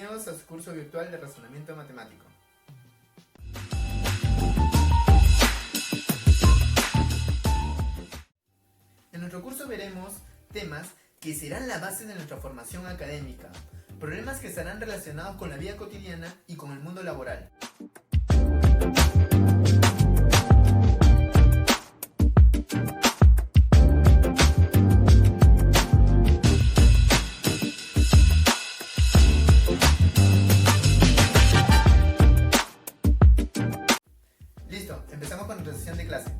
Bienvenidos a su curso virtual de razonamiento matemático. En nuestro curso veremos temas que serán la base de nuestra formación académica, problemas que estarán relacionados con la vida cotidiana y con el mundo laboral. Listo, empezamos con nuestra sesión de clase.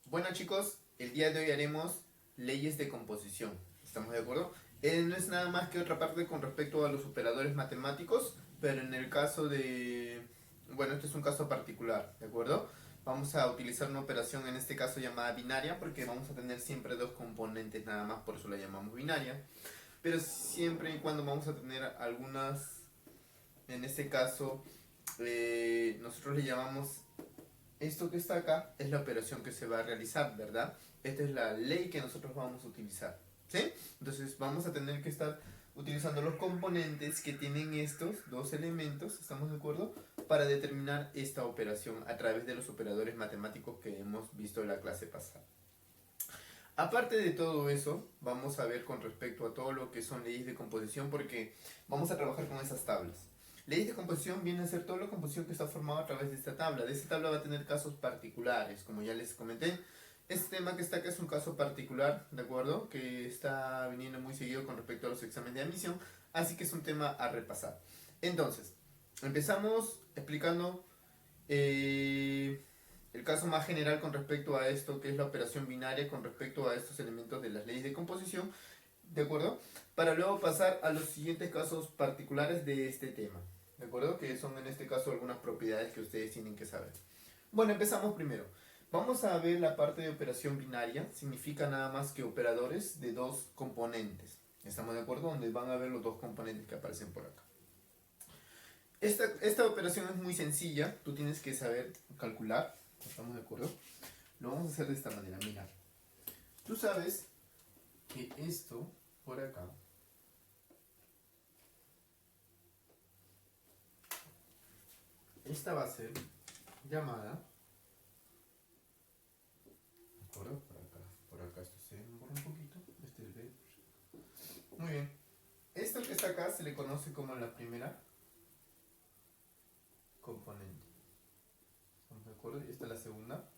Bueno chicos, el día de hoy haremos leyes de composición. ¿Estamos de acuerdo? No es nada más que otra parte con respecto a los operadores matemáticos, pero en el caso de... Bueno, este es un caso particular, ¿de acuerdo? Vamos a utilizar una operación en este caso llamada binaria, porque vamos a tener siempre dos componentes nada más, por eso la llamamos binaria. Pero siempre y cuando vamos a tener algunas, en este caso, nosotros le llamamos... Esto que está acá es la operación que se va a realizar, ¿verdad? Esta es la ley que nosotros vamos a utilizar, ¿sí? Entonces vamos a tener que estar utilizando los componentes que tienen estos dos elementos, ¿estamos de acuerdo? Para determinar esta operación a través de los operadores matemáticos que hemos visto en la clase pasada. Aparte de todo eso, vamos a ver con respecto a todo lo que son leyes de composición, porque vamos a trabajar con esas tablas. Leyes de composición viene a ser toda la composición que está formada a través de esta tabla. De esta tabla va a tener casos particulares, como ya les comenté. Este tema que está acá es un caso particular, ¿de acuerdo? Que está viniendo muy seguido con respecto a los exámenes de admisión, así que es un tema a repasar. Entonces, empezamos explicando el caso más general con respecto a esto, que es la operación binaria con respecto a estos elementos de las leyes de composición, ¿de acuerdo? Para luego pasar a los siguientes casos particulares de este tema, ¿de acuerdo? Que son en este caso algunas propiedades que ustedes tienen que saber. Bueno, empezamos primero. Vamos a ver la parte de operación binaria. Significa nada más que operadores de dos componentes. ¿Estamos de acuerdo? Donde van a ver los dos componentes que aparecen por acá. Esta operación es muy sencilla. Tú tienes que saber calcular. ¿Estamos de acuerdo? Lo vamos a hacer de esta manera. Mira. Tú sabes que esto por acá esta va a ser llamada, ¿de acuerdo? Por acá esto se borra un poquito, este es B. Muy bien. Esto que está acá se le conoce como la primera componente. ¿Estamos de acuerdo? Y esta es la segunda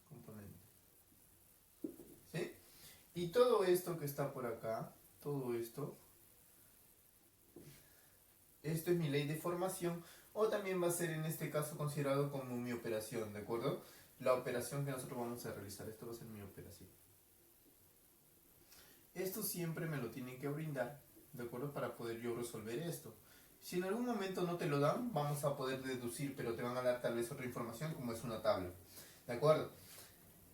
componente. ¿Sí? Y todo esto que está por acá, todo esto es mi ley de formación, o también va a ser en este caso considerado como mi operación, ¿de acuerdo? La operación que nosotros vamos a realizar, esto va a ser mi operación. Esto siempre me lo tienen que brindar, ¿de acuerdo? Para poder yo resolver esto. Si en algún momento no te lo dan, vamos a poder deducir, pero te van a dar tal vez otra información como es una tabla, ¿de acuerdo?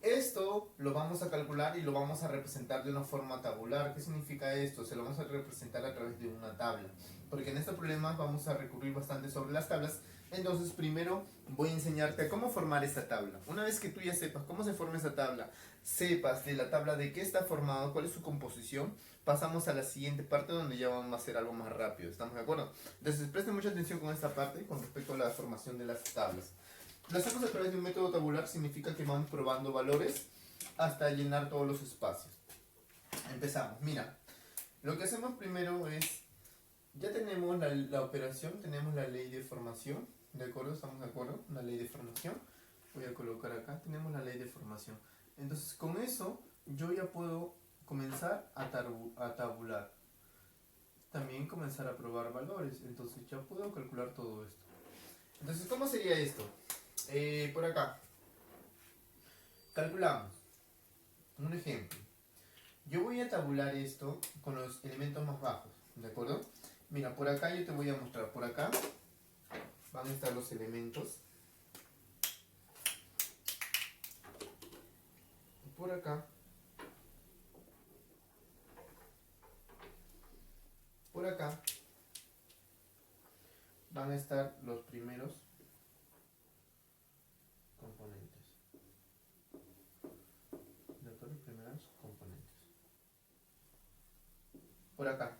Esto lo vamos a calcular y lo vamos a representar de una forma tabular. ¿Qué significa esto? Se lo vamos a representar a través de una tabla. Porque en estos problemas vamos a recurrir bastante sobre las tablas. Entonces primero voy a enseñarte a cómo formar esta tabla. Una vez que tú ya sepas cómo se forma esta tabla, sepas de la tabla de qué está formado, cuál es su composición, pasamos a la siguiente parte donde ya vamos a hacer algo más rápido. ¿Estamos de acuerdo? Entonces presten mucha atención con esta parte con respecto a la formación de las tablas. Lo hacemos a través de un método tabular, significa que vamos probando valores hasta llenar todos los espacios. Empezamos, mira, lo que hacemos primero es, ya tenemos la operación, tenemos la ley de formación, ¿de acuerdo? ¿Estamos de acuerdo? La ley de formación, voy a colocar acá, tenemos la ley de formación. Entonces con eso yo ya puedo comenzar a tabular, también comenzar a probar valores, entonces ya puedo calcular todo esto. Entonces, ¿cómo sería esto? Por acá calculamos un ejemplo. Yo voy a tabular esto con los elementos más bajos, ¿de acuerdo? Mira, por acá yo te voy a mostrar. Por acá van a estar los elementos. Por acá. Por acá van a estar los primeros componentes. ¿De acuerdo? Primeros componentes. Por acá.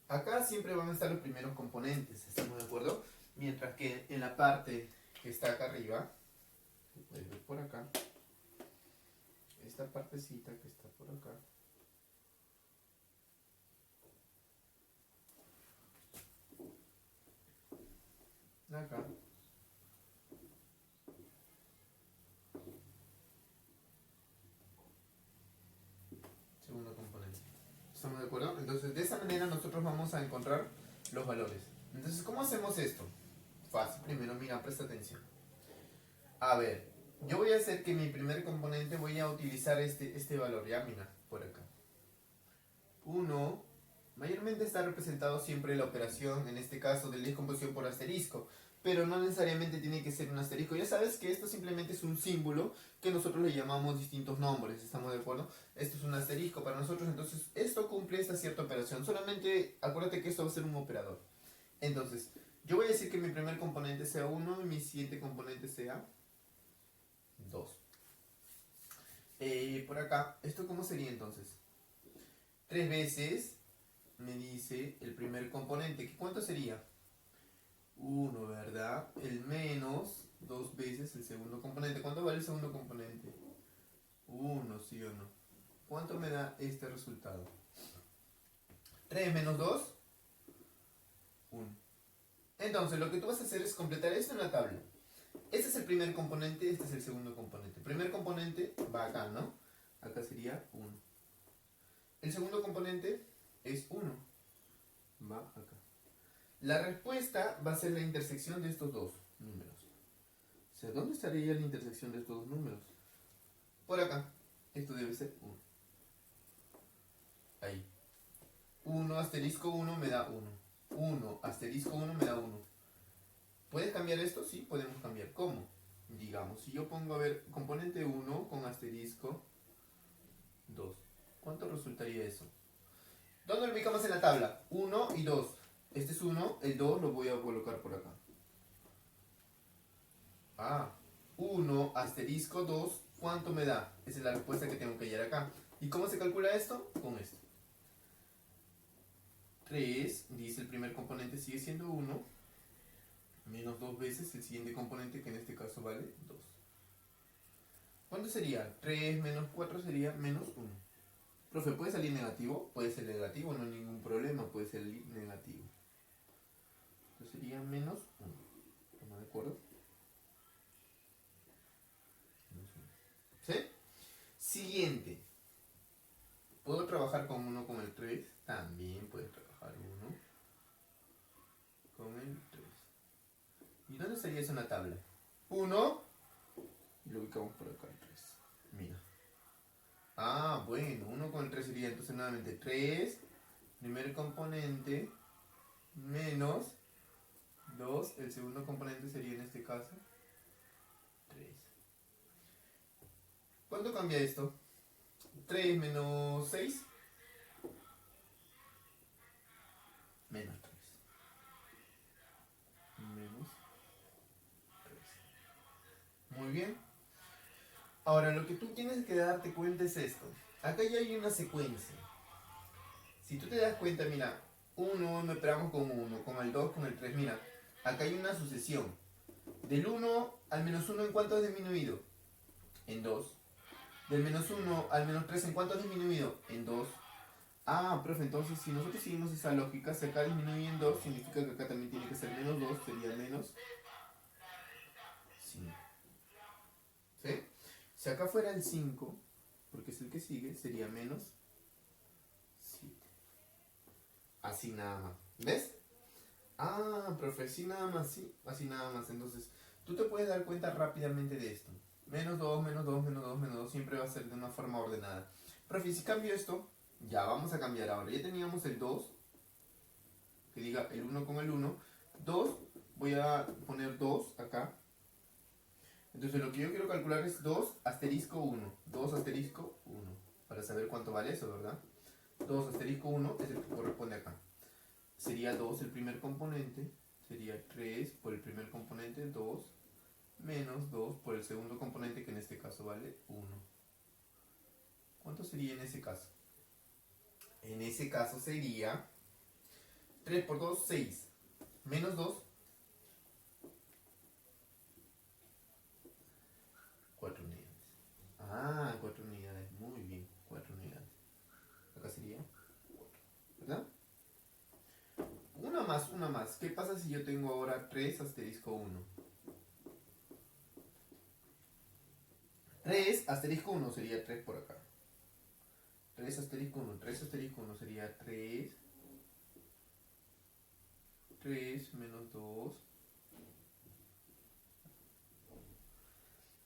Acá siempre van a estar los primeros componentes, ¿estamos de acuerdo? Mientras que en la parte que está acá arriba, que puedes ver por acá, esta partecita que está por acá, acá, segundo componente. ¿Estamos de acuerdo? Entonces de esa manera nosotros vamos a encontrar los valores. Entonces, ¿cómo hacemos esto? Fácil, primero mira, presta atención. A ver, yo voy a hacer que mi primer componente voy a utilizar este valor, ya mira, por acá. 1, mayormente está representado siempre la operación, en este caso de descomposición por asterisco, pero no necesariamente tiene que ser un asterisco. Ya sabes que esto simplemente es un símbolo que nosotros le llamamos distintos nombres, ¿estamos de acuerdo? Esto es un asterisco para nosotros, entonces esto cumple esta cierta operación. Solamente acuérdate que esto va a ser un operador. Entonces, yo voy a decir que mi primer componente sea 1 y mi siguiente componente sea 2. Por acá, ¿esto cómo sería entonces? 3 veces me dice el primer componente. ¿Cuánto sería? 1, ¿verdad? El menos 2 veces el segundo componente. ¿Cuánto vale el segundo componente? 1, ¿sí o no? ¿Cuánto me da este resultado? 3 menos 2, 1. Entonces, lo que tú vas a hacer es completar esto en la tabla. Este es el primer componente, este es el segundo componente. El primer componente va acá, ¿no? Acá sería 1. El segundo componente es 1. Va acá. La respuesta va a ser la intersección de estos dos números. O sea, ¿dónde estaría la intersección de estos dos números? Por acá. Esto debe ser 1. Ahí. 1 asterisco 1 me da 1. 1 asterisco 1 me da 1. ¿Puedes cambiar esto? Sí, podemos cambiar. ¿Cómo? Digamos, si yo pongo, a ver, componente 1 con asterisco 2. ¿Cuánto resultaría eso? ¿Dónde lo ubicamos en la tabla? 1 y 2. Este es 1, el 2 lo voy a colocar por acá. Ah, 1 asterisco 2, ¿cuánto me da? Esa es la respuesta que tengo que hallar acá. ¿Y cómo se calcula esto? Con esto. 3, dice el primer componente sigue siendo 1, menos 2 veces el siguiente componente, que en este caso vale 2. ¿Cuánto sería? 3 menos 4 sería menos 1. Profe, ¿puede salir negativo? Puede ser negativo, no hay ningún problema, puede ser negativo. Entonces sería menos 1. ¿Estamos de acuerdo? ¿Sí? Siguiente. ¿Puedo trabajar con 1 con el 3? También puedes trabajar 1 con el 3. ¿Y dónde sería eso en la tabla? 1 y lo ubicamos por acá el 3. Mira. Ah, bueno, 1 con el 3 sería entonces nuevamente 3, primer componente, menos 2, el segundo componente sería en este caso 3. ¿Cuánto cambia esto? 3 menos 6, menos 3. Menos 3. Muy bien. Ahora, lo que tú tienes que darte cuenta es esto. Acá ya hay una secuencia. Si tú te das cuenta, mira, 1 no esperamos con 1, con el 2, con el 3. Mira, acá hay una sucesión. Del 1 al menos 1, ¿en cuánto has disminuido? En 2. Del menos 1 al menos 3, ¿en cuánto has disminuido? En 2. Ah, profe, entonces si nosotros seguimos esa lógica, si acá disminuye en 2, significa que acá también tiene que ser menos 2, sería menos 5. ¿Sí? Si acá fuera el 5, porque es el que sigue, sería menos 7. Así nada más. ¿Ves? Ah, profe, así nada más, sí, así nada más. Entonces, tú te puedes dar cuenta rápidamente de esto. Menos 2, menos 2, menos 2, menos 2, siempre va a ser de una forma ordenada. Profe, si cambio esto, ya vamos a cambiar ahora. Ya teníamos el 2, que diga el 1 con el 1. 2, voy a poner 2 acá. Entonces lo que yo quiero calcular es 2 asterisco 1. 2 asterisco 1. Para saber cuánto vale eso, ¿verdad? 2 asterisco 1 es el que corresponde acá. Sería 2 el primer componente. Sería 3 por el primer componente, 2. Menos 2 por el segundo componente, que en este caso vale 1. ¿Cuánto sería en ese caso? En ese caso sería 3 por 2, 6. Menos 2, 4 unidades. Ah, 4 unidades. Muy bien, 4 unidades. Acá sería 4, ¿verdad? Una más. ¿Qué pasa si yo tengo ahora 3 asterisco 1? 3 asterisco 1 sería 3 por acá. 3 asterisco 1. 3 asterisco 1 sería 3. 3 menos 2.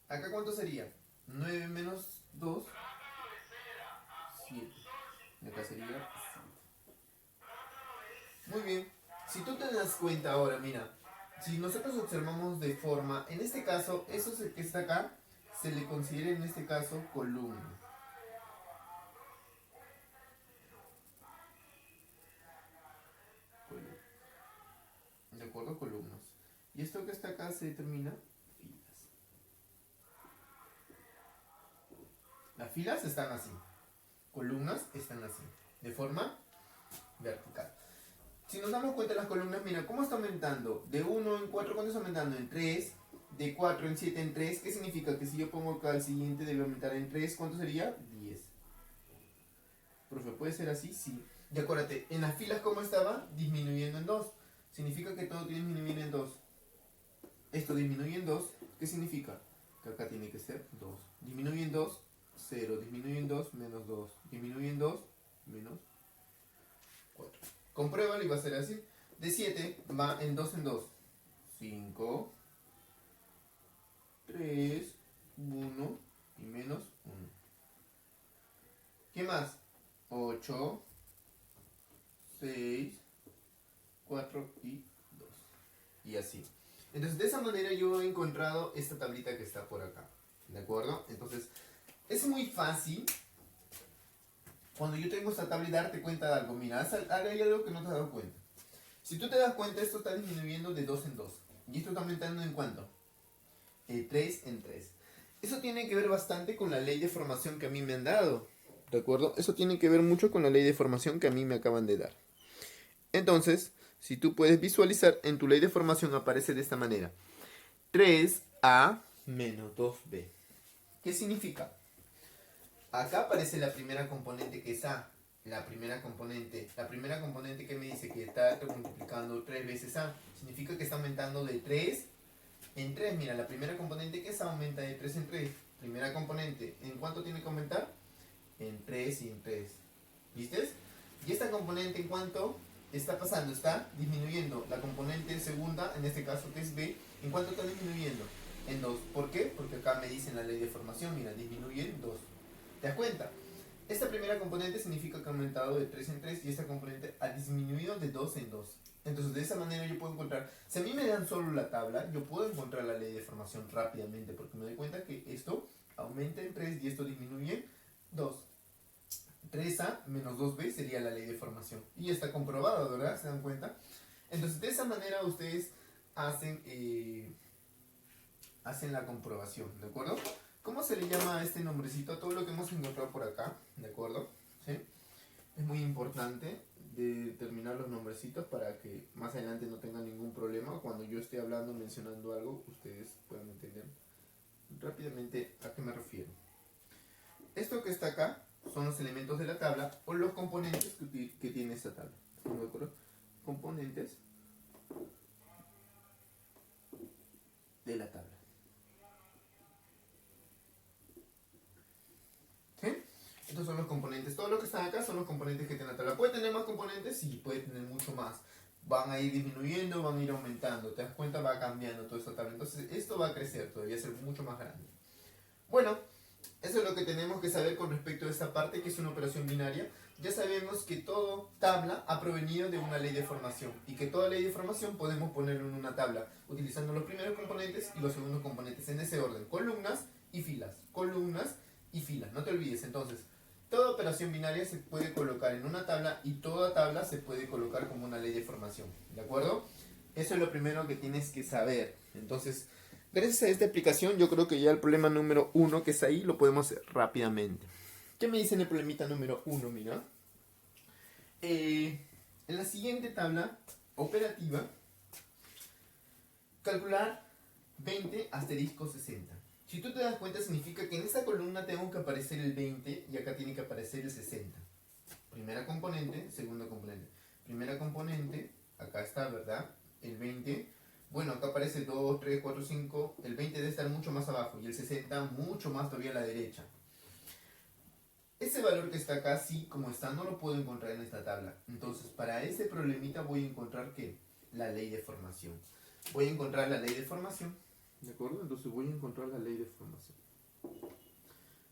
¿Acá cuánto sería? 9 menos 2. 7. Y acá sería 7. Muy bien. Si tú te das cuenta ahora, mira. Si nosotros observamos de forma, en este caso, eso que está acá, se le considera en este caso columna. ¿De acuerdo? Columnas. Y esto que está acá se determina filas. Las filas están así. Columnas están así. De forma vertical. Si nos damos cuenta de las columnas, mira, ¿cómo está aumentando? De 1 en 4, ¿cuánto está aumentando? En 3. De 4 en 7 en 3. ¿Qué significa? Que si yo pongo acá el siguiente debe aumentar en 3. ¿Cuánto sería? 10. Profe, ¿puede ser así? Sí. Y acuérdate, en las filas, ¿cómo estaba? Disminuyendo en 2. Significa que todo tiene que disminuir en 2. Esto disminuye en 2. ¿Qué significa? Que acá tiene que ser 2. Disminuye en 2, 0. Disminuye en 2, menos 2. Disminuye en 2, menos 4. Compruébalo y va a ser así. De 7 va en 2 en 2. 5, 3, 1 y menos 1. ¿Qué más? 8, 6, 4 y 2. Y así. Entonces de esa manera yo he encontrado esta tablita que está por acá. ¿De acuerdo? Entonces es muy fácil. Cuando yo tengo esta tabla y darte cuenta de algo, mira, hay algo que no te has dado cuenta. Si tú te das cuenta, esto está disminuyendo de 2 en 2. ¿Y esto está aumentando en cuánto? 3 en 3. Eso tiene que ver bastante con la ley de formación que a mí me han dado. ¿De acuerdo? Eso tiene que ver mucho con la ley de formación que a mí me acaban de dar. Entonces, si tú puedes visualizar, en tu ley de formación aparece de esta manera. 3a menos 2b. ¿Qué significa? Acá aparece la primera componente que es A. La primera componente que me dice que está multiplicando 3 veces A. Significa que está aumentando de 3 en 3. Mira, la primera componente que es A aumenta de 3 en 3. Primera componente, ¿en cuánto tiene que aumentar? En 3 y en 3. ¿Viste? Y esta componente, ¿en cuánto está pasando? Está disminuyendo. La componente segunda, en este caso que es B, ¿en cuánto está disminuyendo? En 2. ¿Por qué? Porque acá me dice en la ley de formación, mira, disminuye en 2. ¿Te das cuenta? Esta primera componente significa que ha aumentado de 3 en 3 y esta componente ha disminuido de 2 en 2. Entonces de esa manera yo puedo encontrar, si a mí me dan solo la tabla, yo puedo encontrar la ley de formación rápidamente porque me doy cuenta que esto aumenta en 3 y esto disminuye en 2. 3a menos 2b sería la ley de formación. Y está comprobado, ¿verdad? ¿Se dan cuenta? Entonces de esa manera ustedes hacen la comprobación, ¿de acuerdo? ¿Cómo se le llama a este nombrecito a todo lo que hemos encontrado por acá? ¿De acuerdo? ¿Sí? Es muy importante determinar los nombrecitos para que más adelante no tengan ningún problema. Cuando yo esté hablando, mencionando algo, ustedes puedan entender rápidamente a qué me refiero. Esto que está acá son los elementos de la tabla o los componentes que tiene esta tabla. ¿De acuerdo? Componentes de la tabla. Estos son los componentes. Todo lo que están acá son los componentes que tiene la tabla. ¿Puede tener más componentes? Sí, puede tener mucho más. Van a ir disminuyendo, van a ir aumentando. ¿Te das cuenta? Va cambiando toda esta tabla. Entonces esto va a crecer, todavía a ser mucho más grande. Bueno, eso es lo que tenemos que saber con respecto a esta parte, que es una operación binaria. Ya sabemos que toda tabla ha provenido de una ley de formación. Y que toda ley de formación podemos ponerlo en una tabla, utilizando los primeros componentes y los segundos componentes en ese orden. Columnas y filas. Columnas y filas. No te olvides, entonces. Toda operación binaria se puede colocar en una tabla y toda tabla se puede colocar como una ley de formación. ¿De acuerdo? Eso es lo primero que tienes que saber. Entonces, gracias a esta explicación, yo creo que ya el problema número 1 que es ahí lo podemos hacer rápidamente. ¿Qué me dice en el problemita número 1? Mira. En la siguiente tabla operativa, calcular 20 asterisco 60. Si tú te das cuenta, significa que en esta columna tengo que aparecer el 20 y acá tiene que aparecer el 60. Primera componente, segunda componente. Primera componente, acá está, ¿verdad? El 20. Bueno, acá aparece 2, 3, 4, 5. El 20 debe estar mucho más abajo y el 60 mucho más todavía a la derecha. Ese valor que está acá, sí, como está, no lo puedo encontrar en esta tabla. Entonces, para ese problemita voy a encontrar, ¿qué? La ley de formación. Voy a encontrar la ley de formación. ¿De acuerdo? Entonces voy a encontrar la ley de formación.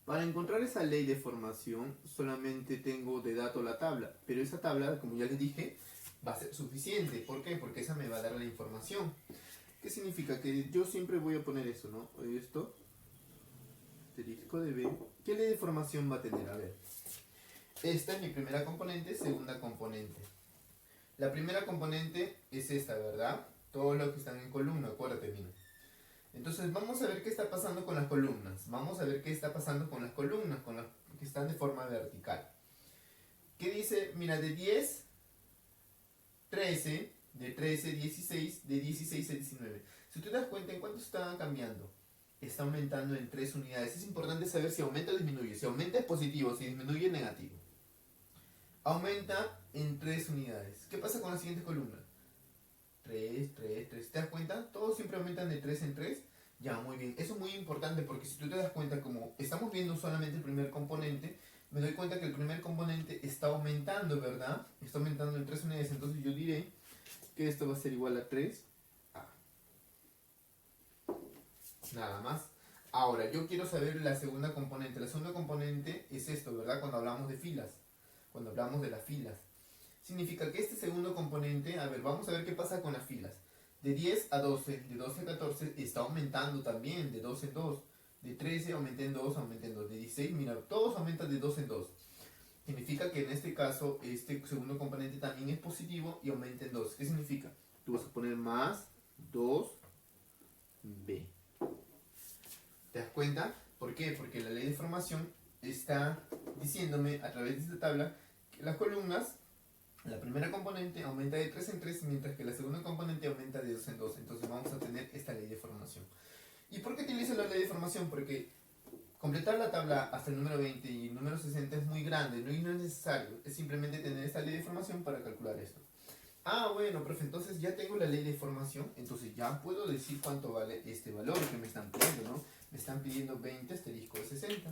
Para encontrar esa ley de formación, solamente tengo de dato la tabla. Pero esa tabla, como ya les dije, va a ser suficiente. ¿Por qué? Porque esa me va a dar la información. ¿Qué significa? Que yo siempre voy a poner eso, ¿no? Esto, asterisco de B. ¿Qué ley de formación va a tener? A ver. Esta es mi primera componente, segunda componente. La primera componente es esta, ¿verdad? Todos los que están en columna, acuérdate, mira. Entonces vamos a ver qué está pasando con las columnas. Vamos a ver qué está pasando con las columnas, con las que están de forma vertical. ¿Qué dice? Mira, de 10, 13, de 13, 16, de 16 a 19. Si tú te das cuenta, ¿en cuánto está cambiando? Está aumentando en 3 unidades. Es importante saber si aumenta o disminuye. Si aumenta es positivo, si disminuye es negativo. Aumenta en 3 unidades. ¿Qué pasa con la siguiente columna? 3, 3, 3. ¿Te das cuenta? Todos siempre aumentan de 3 en 3. Ya, muy bien. Eso es muy importante porque si tú te das cuenta, como estamos viendo solamente el primer componente, me doy cuenta que el primer componente está aumentando, ¿verdad? Está aumentando en 3 unidades. Entonces yo diré que esto va a ser igual a 3A. Nada más. Ahora, yo quiero saber la segunda componente. La segunda componente es esto, ¿verdad? Cuando hablamos de filas. Cuando hablamos de las filas. Significa que este segundo componente, a ver, vamos a ver qué pasa con las filas. De 10 a 12, de 12 a 14 está aumentando también, de 2 en 2. De 13 aumenta en 2, aumenta en 2. De 16, mira, todos aumentan de 2 en 2. Significa que en este caso, este segundo componente también es positivo y aumenta en 2. ¿Qué significa? Tú vas a poner más 2b. ¿Te das cuenta? ¿Por qué? Porque la ley de formación está diciéndome a través de esta tabla que las columnas, la primera componente aumenta de 3 en 3, mientras que la segunda componente aumenta de 2 en 2. Entonces vamos a tener esta ley de formación. ¿Y por qué utilizo la ley de formación? Porque completar la tabla hasta el número 20 y el número 60 es muy grande, no es necesario. Es simplemente tener esta ley de formación para calcular esto. Ah, bueno, profe, entonces ya tengo la ley de formación, entonces ya puedo decir cuánto vale este valor que me están pidiendo, ¿no? Me están pidiendo 20 asterisco de 60.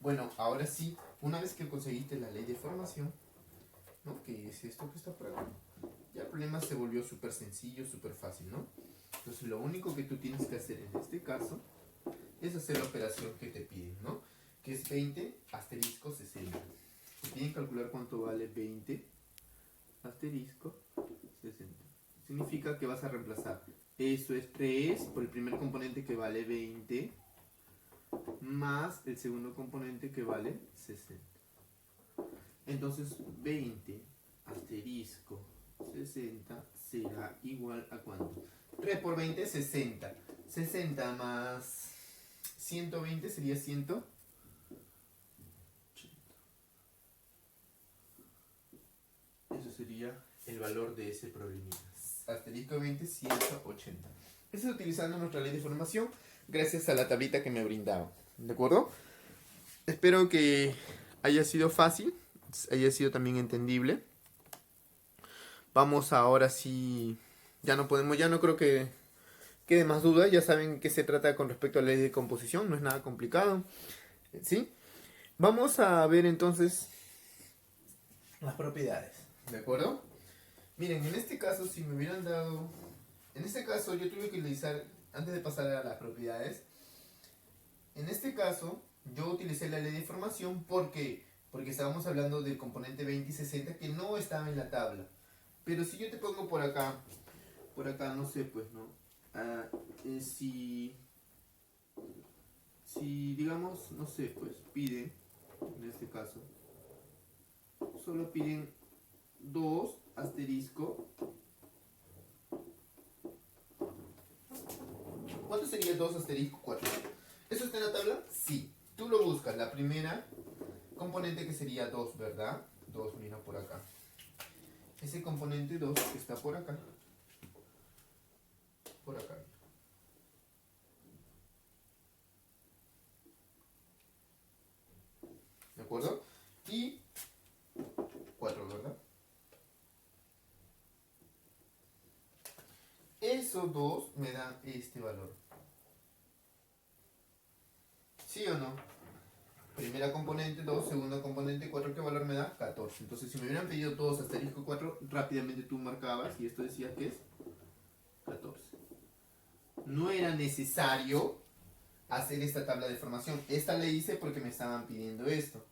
Bueno, ahora sí, una vez que conseguiste la ley de formación, ¿no? Que es esto que está por acá, ya el problema se volvió súper sencillo, súper fácil, ¿no? Entonces lo único que tú tienes que hacer en este caso es hacer la operación que te piden, ¿no? Que es 20 asterisco 60. Te piden calcular cuánto vale 20 asterisco 60. Significa que vas a reemplazar eso es 3 por el primer componente que vale 20 más el segundo componente que vale 60. Entonces 20 asterisco 60 será igual a ¿cuánto? 3 por 20 60. 60 más 120 sería 180. Eso sería el valor de ese problemita. Asterisco 20, 180. Eso es utilizando nuestra ley de formación gracias a la tablita que me brindaba. ¿De acuerdo? Espero que haya sido fácil, haya sido también entendible. Vamos ahora sí. Ya no creo que quede más duda. Ya saben qué se trata con respecto a la ley de composición. No es nada complicado. ¿Sí? Vamos a ver entonces las propiedades. ¿De acuerdo? Miren, en este caso, si me hubieran dado... En este caso, yo tuve que utilizar, antes de pasar a las propiedades, en este caso, yo utilicé la ley de formación porque estábamos hablando del componente 20 y 60 que no estaba en la tabla. Pero si yo te pongo por acá, no sé, pues, ¿no? Si digamos, no sé, pues, piden, en este caso, solo piden 2 asterisco. ¿Cuánto sería 2 asterisco 4? ¿Eso está en la tabla? Sí. Tú lo buscas, la primera componente que sería 2, ¿verdad? 2, mira por acá. ese componente 2 que está por acá. Por acá. ¿De acuerdo? Y 4, ¿verdad? Esos dos me dan este valor. ¿Sí o no? Primera componente 2, segunda componente 4, ¿qué valor me da? 14. Entonces, si me hubieran pedido todos asterisco 4, rápidamente tú marcabas y esto decía que es 14. No era necesario hacer esta tabla de formación. Esta la hice porque me estaban pidiendo esto.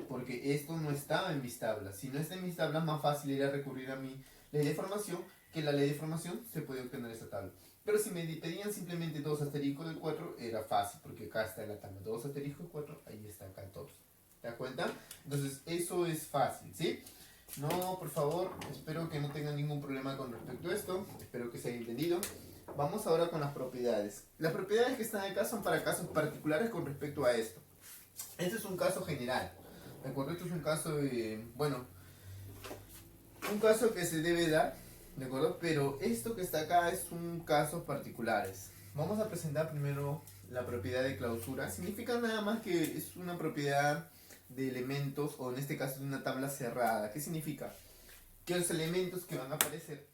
Porque esto no estaba en mis tablas. Si no está en mis tablas, más fácil era recurrir a mi ley de formación, que en la ley de formación se puede obtener esta tabla. Pero si me pedían simplemente 2 asterisco de 4, era fácil, porque acá está la tabla 2 asterisco de 4, ahí está 14. ¿Te das cuenta? Entonces, eso es fácil, ¿sí? No, por favor, espero que no tengan ningún problema con respecto a esto. Espero que se haya entendido. Vamos ahora con las propiedades. Las propiedades que están acá son para casos particulares con respecto a esto. Este es un caso general. ¿De acuerdo? Esto es un caso, bueno, un caso que se debe dar, ¿de acuerdo? Pero esto que está acá es un caso particulares. Vamos a presentar primero la propiedad de clausura. Significa nada más que es una propiedad de elementos, o en este caso de una tabla cerrada. ¿Qué significa? Que los elementos que van a aparecer,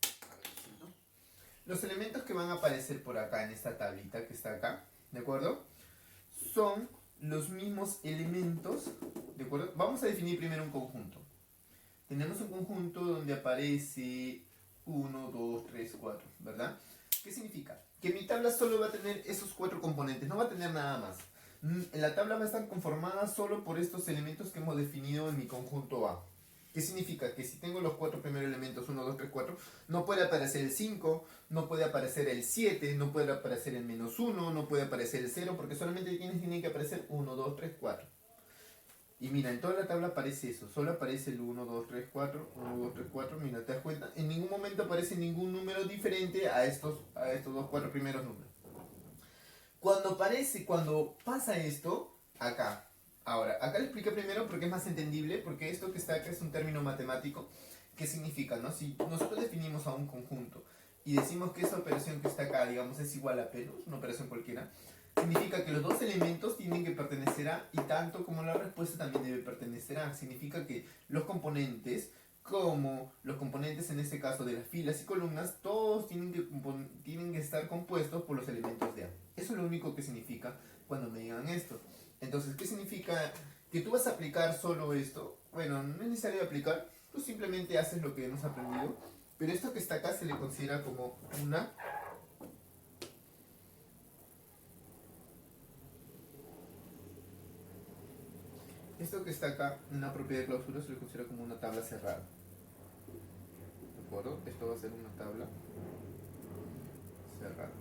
los elementos que van a aparecer por acá en esta tablita que está acá, ¿de acuerdo? Son los mismos elementos, ¿de acuerdo? Vamos a definir primero un conjunto. Tenemos un conjunto donde aparece 1, 2, 3, 4, ¿verdad? ¿Qué significa? Que mi tabla solo va a tener esos 4 componentes, no va a tener nada más. La tabla va a estar conformada solo por estos elementos que hemos definido en mi conjunto A. ¿Qué significa? Que si tengo los 4 primeros elementos, 1, 2, 3, 4, no puede aparecer el 5, no puede aparecer el 7, no puede aparecer el menos 1, no puede aparecer el 0, porque solamente tienen que aparecer 1, 2, 3, 4. Y mira, en toda la tabla aparece eso, solo aparece el 1, 2, 3, 4, 1, 2, 3, 4, mira, ¿te das cuenta? En ningún momento aparece ningún número diferente a estos dos 4 primeros números. Cuando pasa esto, acá. Ahora, acá le expliqué primero porque es más entendible, porque esto que está acá es un término matemático. ¿Qué significa, no? Si nosotros definimos a un conjunto y decimos que esa operación que está acá, digamos, es igual a P, ¿no? Es una operación cualquiera. Significa que los dos elementos tienen que pertenecer a, y tanto como la respuesta también debe pertenecer a. Significa que los componentes, como los componentes en este caso de las filas y columnas, todos tienen que estar compuestos por los elementos de A. Eso es lo único que significa cuando me digan esto. Entonces, ¿qué significa? Que tú vas a aplicar solo esto. Bueno, no es necesario aplicar, tú simplemente haces lo que hemos aprendido. Pero esto que está acá se le considera como una... Esto que está acá, una propiedad de clausura, se le considera como una tabla cerrada. ¿De acuerdo? Esto va a ser una tabla cerrada.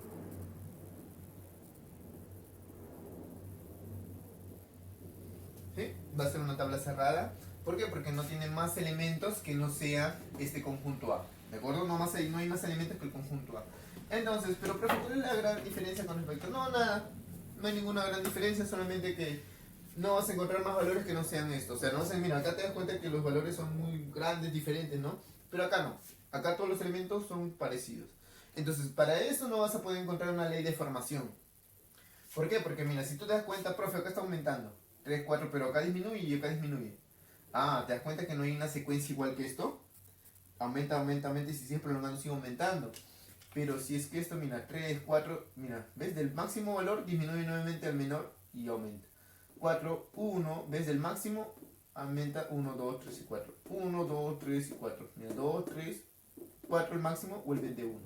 ¿Sí? Va a ser una tabla cerrada. ¿Por qué? Porque no tiene más elementos que no sea este conjunto A. ¿De acuerdo? No hay más elementos que el conjunto A. Entonces, pero profe, ¿cuál es la gran diferencia con respecto? No, nada. No hay ninguna gran diferencia, solamente que no vas a encontrar más valores que no sean estos. O sea, no sé, mira, acá te das cuenta que los valores son muy grandes, diferentes, ¿no? Pero acá no. Acá todos los elementos son parecidos. Entonces, para eso no vas a poder encontrar una ley de formación. ¿Por qué? Porque mira, si tú te das cuenta, profe, acá está aumentando. 3, 4, pero acá disminuye y acá disminuye. Ah, ¿te das cuenta que no hay una secuencia igual que esto? Aumenta, aumenta, aumenta y si sigue prolongando sigue aumentando. Pero si es que esto, mira, 3, 4, mira, ¿ves? Del máximo valor disminuye nuevamente al menor y aumenta. 4, 1, ¿ves? Del máximo aumenta 1, 2, 3 y 4. 1, 2, 3 y 4. Mira, 2, 3, 4 el máximo vuelve de 1.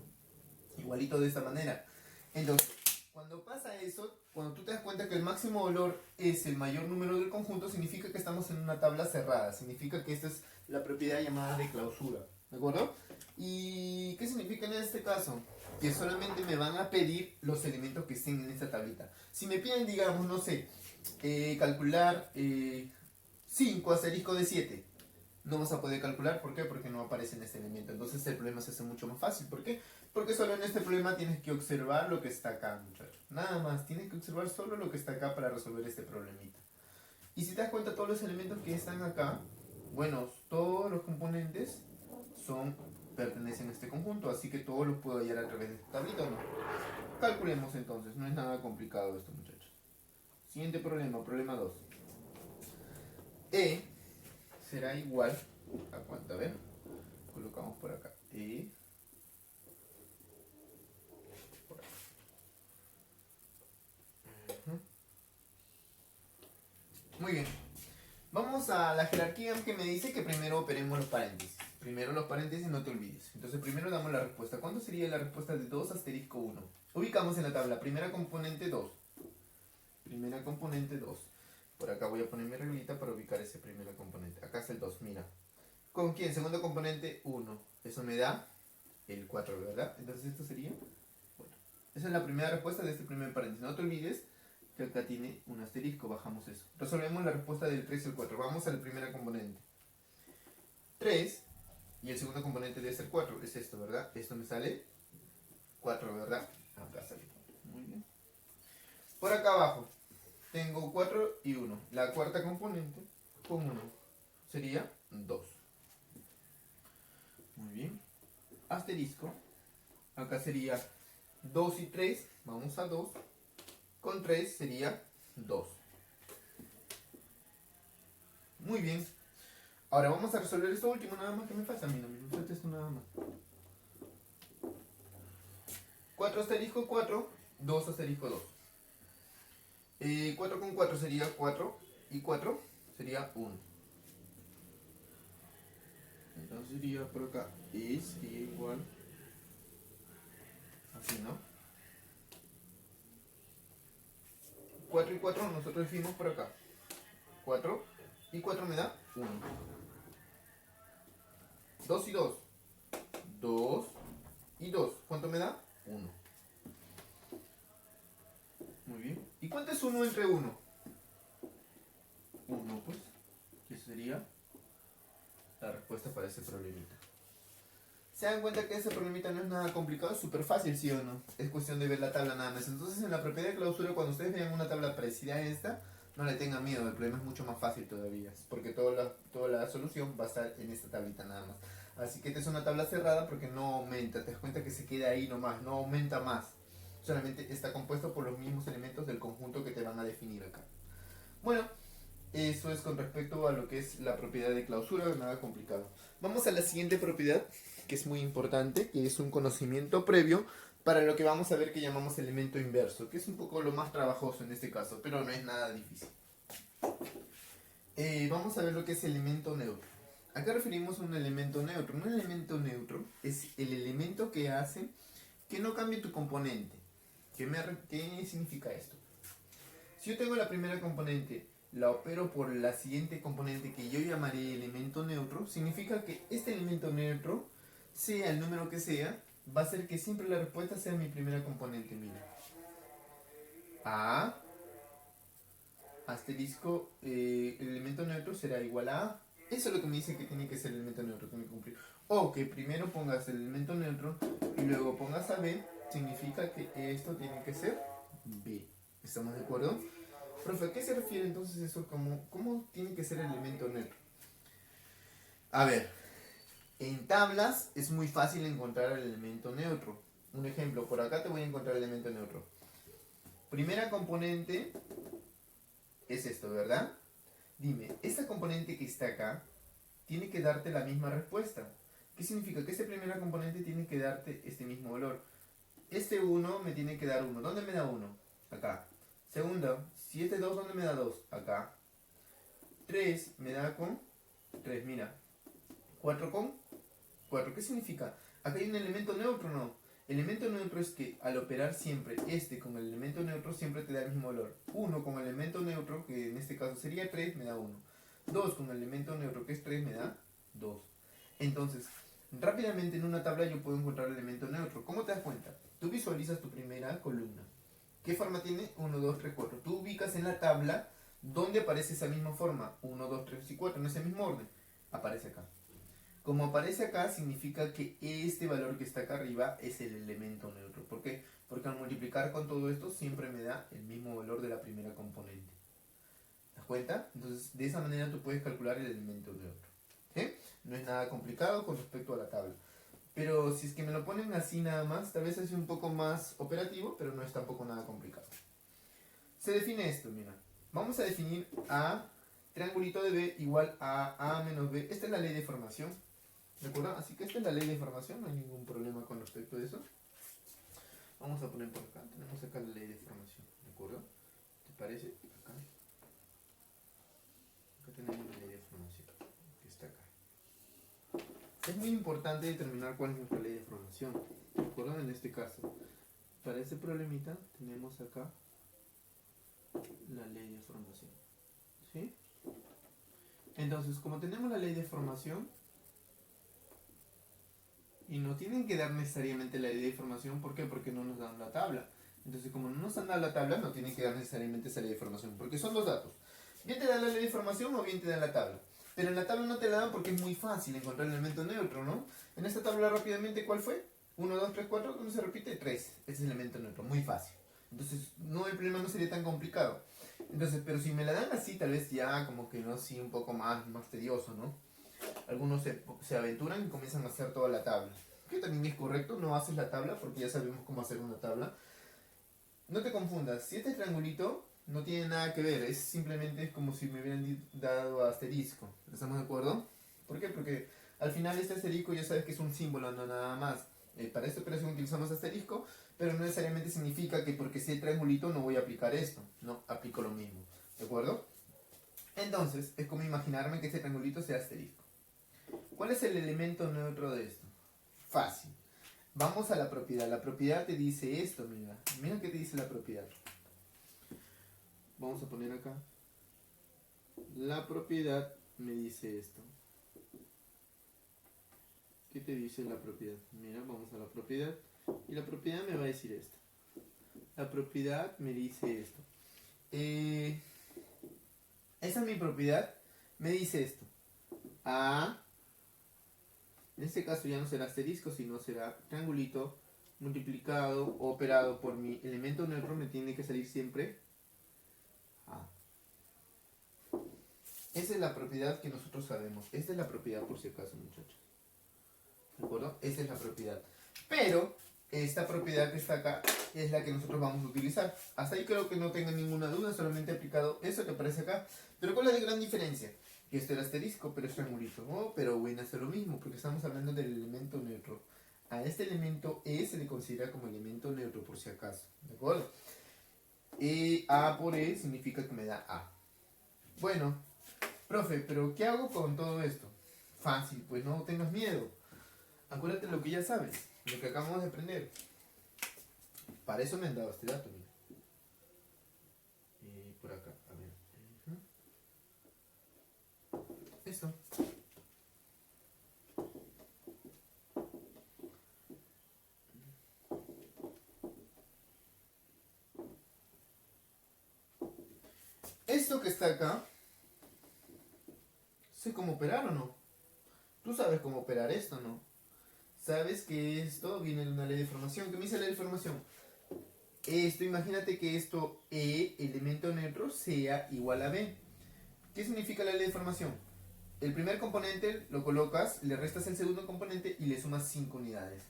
Igualito de esta manera. Entonces, cuando pasa eso, cuando tú te das cuenta que el máximo valor es el mayor número del conjunto, significa que estamos en una tabla cerrada. Significa que esta es la propiedad llamada de clausura. ¿De acuerdo? ¿Y qué significa en este caso? Que solamente me van a pedir los elementos que estén en esta tablita. Si me piden, digamos, no sé, calcular 5 asterisco de 7, no vas a poder calcular. ¿Por qué? Porque no aparece en este elemento. Entonces el problema se hace mucho más fácil. ¿Por qué? Porque solo en este problema tienes que observar lo que está acá, muchachos. Nada más, tienes que observar solo lo que está acá para resolver este problemita. Y si te das cuenta, todos los elementos que están acá, bueno, todos los componentes pertenecen a este conjunto, así que todos los puedo hallar a través de esta tablita, ¿o no? Calculemos entonces, no es nada complicado esto, muchachos. Siguiente problema, problema 2. E será igual a cuánto, a ver, colocamos por acá, E por acá. Muy bien, vamos a la jerarquía que me dice que primero operemos los paréntesis. Primero los paréntesis, no te olvides. Entonces primero damos la respuesta. ¿Cuánto sería la respuesta de 2 asterisco 1? Ubicamos en la tabla, primera componente 2. Primera componente 2. Por acá voy a poner mi reglita para ubicar ese primera componente. Acá es el 2, mira. ¿Con quién? Segundo componente 1. Eso me da el 4, ¿verdad? Entonces esto sería, bueno, esa es la primera respuesta de este primer paréntesis. No te olvides que acá tiene un asterisco, bajamos eso. Resolvemos la respuesta del 3 y el 4. Vamos al primer componente. 3 y el segundo componente debe ser 4. Es esto, ¿verdad? Esto me sale 4, ¿verdad? Acá sale. Muy bien. Por acá abajo tengo 4 y 1. La cuarta componente con 1 sería 2. Muy bien. Asterisco. Acá sería 2 y 3. Vamos a 2. Con 3 sería 2. Muy bien. Ahora vamos a resolver esto último nada más que me falta. Mira, me falta esto nada más. 4 asterisco 4, 2 asterisco 2. 4 con 4 sería 4 y 4 sería 1. Entonces sería por acá sería igual así, ¿no? 4 y 4 nosotros decimos por acá 4 y 4 me da 1. 2 y 2 2 y 2, ¿cuánto me da? 1. Muy bien. ¿Y cuánto es 1 entre 1? 1, pues, que sería la respuesta para ese problemita. ¿Se dan cuenta que ese problemita no es nada complicado? Es súper fácil, ¿sí o no? Es cuestión de ver la tabla nada más. Entonces en la propiedad de clausura, cuando ustedes vean una tabla parecida a esta, no le tengan miedo, el problema es mucho más fácil todavía, porque toda la solución va a estar en esta tablita nada más. Así que esta es una tabla cerrada porque no aumenta, te das cuenta que se queda ahí nomás, no aumenta más. Solamente está compuesto por los mismos elementos del conjunto que te van a definir acá. Bueno, eso es con respecto a lo que es la propiedad de clausura, nada complicado. Vamos a la siguiente propiedad, que es muy importante, que es un conocimiento previo para lo que vamos a ver que llamamos elemento inverso, que es un poco lo más trabajoso en este caso, pero no es nada difícil. Vamos a ver lo que es elemento neutro. Acá referimos a un elemento neutro. Un elemento neutro es el elemento que hace que no cambie tu componente. ¿Qué significa esto? Si yo tengo la primera componente, la opero por la siguiente componente que yo llamaré elemento neutro, significa que este elemento neutro, sea el número que sea, va a hacer que siempre la respuesta sea mi primera componente. Mira, A asterisco, el elemento neutro será igual a A. Eso es lo que me dice que tiene que ser el elemento neutro, tiene que cumplir. O que primero pongas el elemento neutro y luego pongas a B, significa que esto tiene que ser B. ¿Estamos de acuerdo? Profe, ¿a qué se refiere entonces eso? ¿Cómo tiene que ser el elemento neutro? A ver, en tablas es muy fácil encontrar el elemento neutro. Un ejemplo, por acá te voy a encontrar el elemento neutro. Primera componente es esto, ¿verdad? Dime, esta componente que está acá tiene que darte la misma respuesta. ¿Qué significa? Que esta primera componente tiene que darte este mismo valor. Este 1 me tiene que dar 1. ¿Dónde me da 1? Acá. Segunda, si este 2, ¿dónde me da 2? Acá. 3 me da con 3, mira. 4 con 4. ¿Qué significa? Acá hay un elemento neutro, ¿no? El elemento neutro es que al operar siempre este con el elemento neutro siempre te da el mismo valor. 1 con el elemento neutro, que en este caso sería 3, me da 1. 2 con el elemento neutro, que es 3, me da 2. Entonces, rápidamente en una tabla yo puedo encontrar el elemento neutro. ¿Cómo te das cuenta? Tú visualizas tu primera columna. ¿Qué forma tiene? 1, 2, 3, 4. Tú ubicas en la tabla donde aparece esa misma forma. 1, 2, 3 y 4, en ese mismo orden. Aparece acá. Como aparece acá, significa que este valor que está acá arriba es el elemento neutro. ¿Por qué? Porque al multiplicar con todo esto siempre me da el mismo valor de la primera componente. ¿Te das cuenta? Entonces, de esa manera tú puedes calcular el elemento neutro. ¿Sí? No es nada complicado con respecto a la tabla. Pero si es que me lo ponen así nada más, tal vez es un poco más operativo, pero no es tampoco nada complicado. Se define esto, mira. Vamos a definir a triangulito de B igual a menos B. Esta es la ley de formación. ¿De acuerdo? Así que esta es la ley de formación, no hay ningún problema con respecto a eso. Vamos a poner por acá, tenemos acá la ley de formación, ¿de acuerdo? ¿Te parece? Acá. Acá tenemos la ley de formación, que está acá. Es muy importante determinar cuál es nuestra ley de formación, ¿de acuerdo? En este caso, para este problemita tenemos acá la ley de formación, ¿sí? Entonces, como tenemos la ley de formación, y no tienen que dar necesariamente la ley de formación, ¿por qué? Porque no nos dan la tabla. Entonces, como no nos han dado la tabla, no tienen que dar necesariamente esa ley de formación, porque son dos datos. Bien te dan la ley de formación o bien te dan la tabla. Pero en la tabla no te la dan porque es muy fácil encontrar el elemento neutro, ¿no? En esta tabla rápidamente, ¿cuál fue? 1, 2, 3, 4, ¿dónde se repite? 3. Ese es el elemento neutro, muy fácil. Entonces, no, el problema no sería tan complicado. Entonces, pero si me la dan así, tal vez ya como que no, sí, un poco más tedioso, ¿no? Algunos se aventuran y comienzan a hacer toda la tabla. Que también es correcto, no haces la tabla porque ya sabemos cómo hacer una tabla. No te confundas, si este triangulito no tiene nada que ver, es simplemente como si me hubieran dado asterisco. ¿Estamos de acuerdo? ¿Por qué? Porque al final este asterisco ya sabes que es un símbolo, no nada más. Para esta operación utilizamos asterisco, pero no necesariamente significa que porque sea triangulito no voy a aplicar esto. No, aplico lo mismo. ¿De acuerdo? Entonces, es como imaginarme que este triangulito sea asterisco. ¿Cuál es el elemento neutro de esto? Fácil. Vamos a la propiedad. La propiedad te dice esto, mira. Mira qué te dice la propiedad. Vamos a poner acá. La propiedad me dice esto. ¿Qué te dice la propiedad? Mira, vamos a la propiedad. Y la propiedad me va a decir esto. La propiedad me dice esto. Esa es mi propiedad. Me dice esto. A. En este caso ya no será asterisco, sino será triangulito multiplicado o operado por mi elemento neutro. Me tiene que salir siempre A. Esa es la propiedad que nosotros sabemos. Esta es la propiedad por si acaso, muchachos. ¿De acuerdo? Esa es la propiedad. Pero esta propiedad que está acá es la que nosotros vamos a utilizar. Hasta ahí creo que no tengan ninguna duda, solamente he aplicado eso que aparece acá. Pero ¿cuál es la gran diferencia? Que esto era asterisco, pero es triangulito. Oh, pero bueno, hacer lo mismo, porque estamos hablando del elemento neutro. A este elemento E se le considera como elemento neutro, por si acaso. ¿De acuerdo? Y A por E significa que me da A. Bueno, profe, pero ¿qué hago con todo esto? Fácil, pues no tengas miedo. Acuérdate lo que ya sabes, lo que acabamos de aprender. Para eso me han dado este dato, mira. Por acá, a ver. Esto. Esto que está acá, sé cómo operar o no. Tú sabes cómo operar esto, ¿no? Sabes que esto viene de una ley de formación. ¿Qué me dice la ley de formación? Esto, imagínate que esto E, elemento neutro, sea igual a B. ¿Qué significa la ley de formación? El primer componente lo colocas, le restas el segundo componente y le sumas 5 unidades.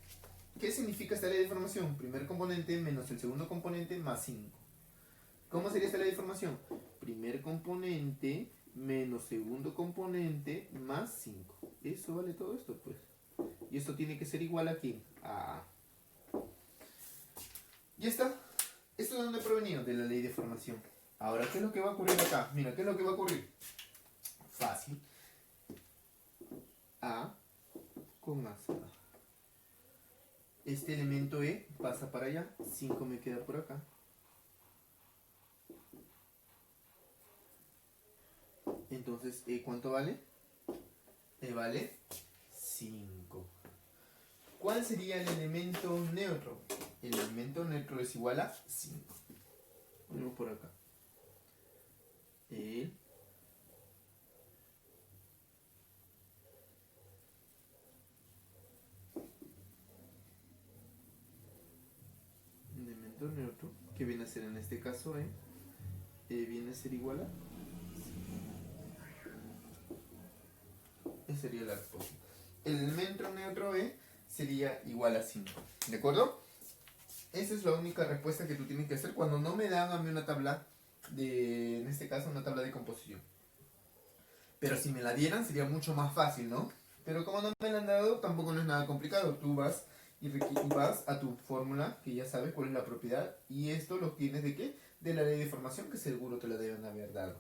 ¿Qué significa esta ley de formación? Primer componente menos el segundo componente más 5. ¿Cómo sería esta ley de formación? Primer componente menos segundo componente más 5. Eso vale todo esto, pues. Y esto tiene que ser igual a ¿quién? A A. ¿Ya está? ¿Esto de dónde ha provenido? De la ley de formación. Ahora, ¿qué es lo que va a ocurrir acá? Mira, ¿qué es lo que va a ocurrir? Fácil. A con A. Este elemento E pasa para allá. 5 me queda por acá. Entonces, ¿E cuánto vale? E vale 5. ¿Cuál sería el elemento neutro? El elemento neutro es igual a 5. Ponemos por acá. El elemento neutro, que viene a ser en este caso viene a ser igual a 5. Esa sería la respuesta. El elemento neutro B sería igual a 5. ¿De acuerdo? Esa es la única respuesta que tú tienes que hacer cuando no me dan a mí una tabla de, en este caso, una tabla de composición. Pero si me la dieran sería mucho más fácil, ¿no? Pero como no me la han dado, tampoco no es nada complicado. Tú vas y vas a tu fórmula, que ya sabes cuál es la propiedad, y esto lo tienes de qué? De la ley de formación, que seguro te la deben haber dado.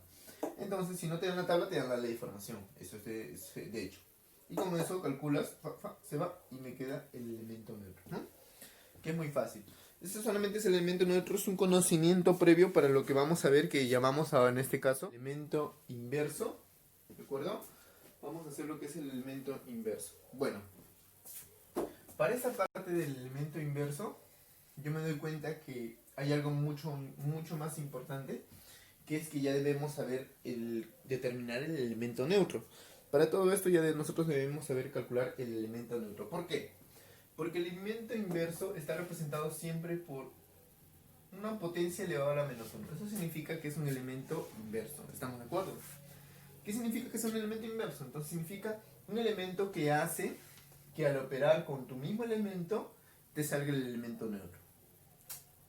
Entonces, si no te dan la tabla, te dan la ley de formación. Eso es de hecho. Y con eso calculas, se va y me queda el elemento neutro, ¿no? Que es muy fácil. Este solamente es el elemento neutro, es un conocimiento previo para lo que vamos a ver, que llamamos ahora en este caso elemento inverso. ¿De acuerdo? Vamos a hacer lo que es el elemento inverso. Bueno, para esa parte del elemento inverso, yo me doy cuenta que hay algo mucho más importante, que es que ya debemos saber determinar el elemento neutro. Para todo esto ya nosotros debemos saber calcular el elemento neutro. ¿Por qué? Porque el elemento inverso está representado siempre por una potencia elevada a la menos 1. Eso significa que es un elemento inverso. ¿Estamos de acuerdo? ¿Qué significa que es un elemento inverso? Entonces significa un elemento que hace que al operar con tu mismo elemento te salga el elemento neutro.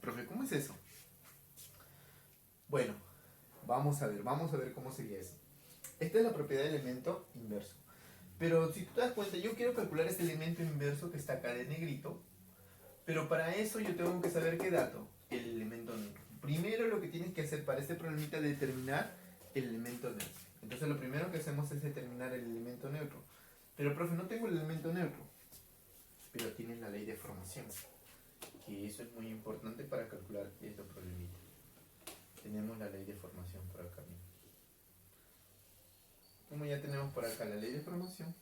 Profe, ¿cómo es eso? Bueno, vamos a ver cómo sería eso. Esta es la propiedad del elemento inverso. Pero si tú te das cuenta, yo quiero calcular este elemento inverso que está acá de negrito, pero para eso yo tengo que saber qué dato, el elemento neutro. Primero lo que tienes que hacer para este problemita es determinar el elemento neutro. Entonces lo primero que hacemos es determinar el elemento neutro. Pero profe, no tengo el elemento neutro. Pero tienes la ley de formación. Que eso es muy importante para calcular estos problemitas. Tenemos la ley de formación por acá mismo. Como ya tenemos por acá la ley de formación,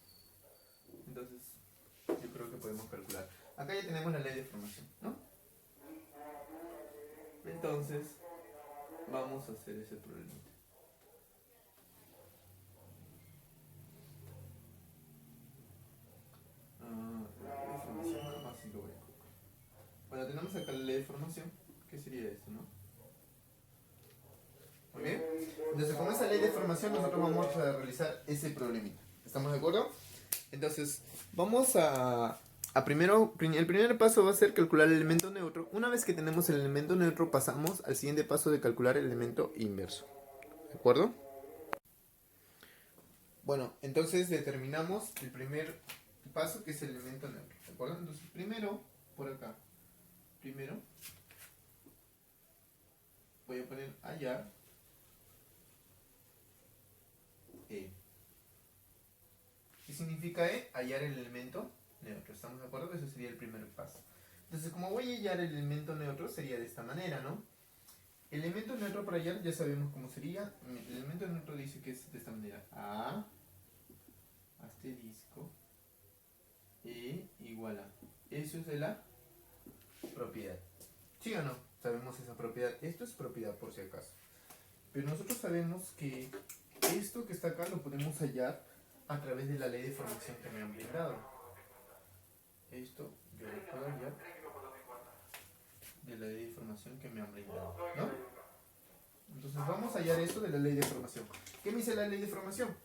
entonces yo creo que podemos calcular. Acá ya tenemos la ley de formación, ¿no? Entonces vamos a hacer ese problemita. Bueno, tenemos acá la ley de formación. ¿Qué sería esto, no? Muy bien. Entonces, con esa ley de formación nosotros vamos a realizar ese problemita. ¿Estamos de acuerdo? Entonces, vamos el primer paso va a ser calcular el elemento neutro. Una vez que tenemos el elemento neutro, pasamos al siguiente paso de calcular el elemento inverso. ¿De acuerdo? Bueno, entonces determinamos el primer paso, que es el elemento neutro. ¿De acuerdo? Entonces, primero, por acá, voy a poner hallar E. ¿Qué significa E? Hallar el elemento neutro. ¿Estamos de acuerdo? Ese sería el primer paso. Entonces, como voy a hallar el elemento neutro, sería de esta manera, ¿no? El elemento neutro para hallar ya sabemos cómo sería. El elemento neutro dice que es de esta manera. A asterisco E igual a. Eso es de la propiedad. ¿Sí o no? Sabemos esa propiedad. Esto es propiedad por si acaso. Pero nosotros sabemos que esto que está acá lo podemos hallar a través de la ley de formación que me han brindado. Esto yo lo puedo hallar de la ley de formación que me han brindado, ¿no? Entonces vamos a hallar esto de la ley de formación. ¿Qué me dice la ley de formación?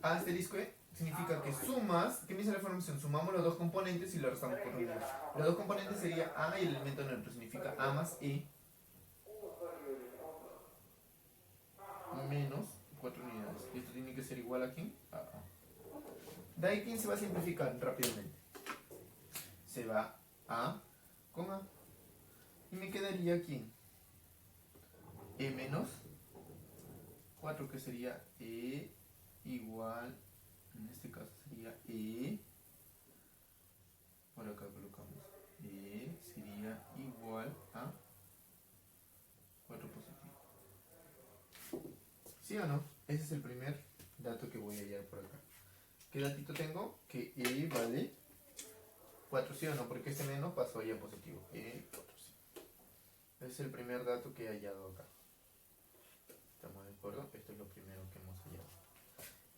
A asterisco E significa que sumas, ¿qué me dice la formación? Sumamos los dos componentes y lo restamos por unidad. Los dos componentes sería A y el elemento neutro, significa A más E menos 4 unidades. Y esto tiene que ser igual a ¿quién? A A. De ahí, ¿quién se va a simplificar rápidamente? Se va A con A. Y me quedaría aquí E menos 4, que sería E igual, en este caso sería E, por acá colocamos E sería igual a 4 positivo. ¿Sí o no? Ese es el primer dato que voy a hallar por acá. ¿Qué datito tengo? Que E vale 4, ¿sí o no? Porque este menos pasó ya positivo. E 4, sí. Ese es el primer dato que he hallado acá. ¿Estamos de acuerdo? Esto es lo primero que hemos hallado.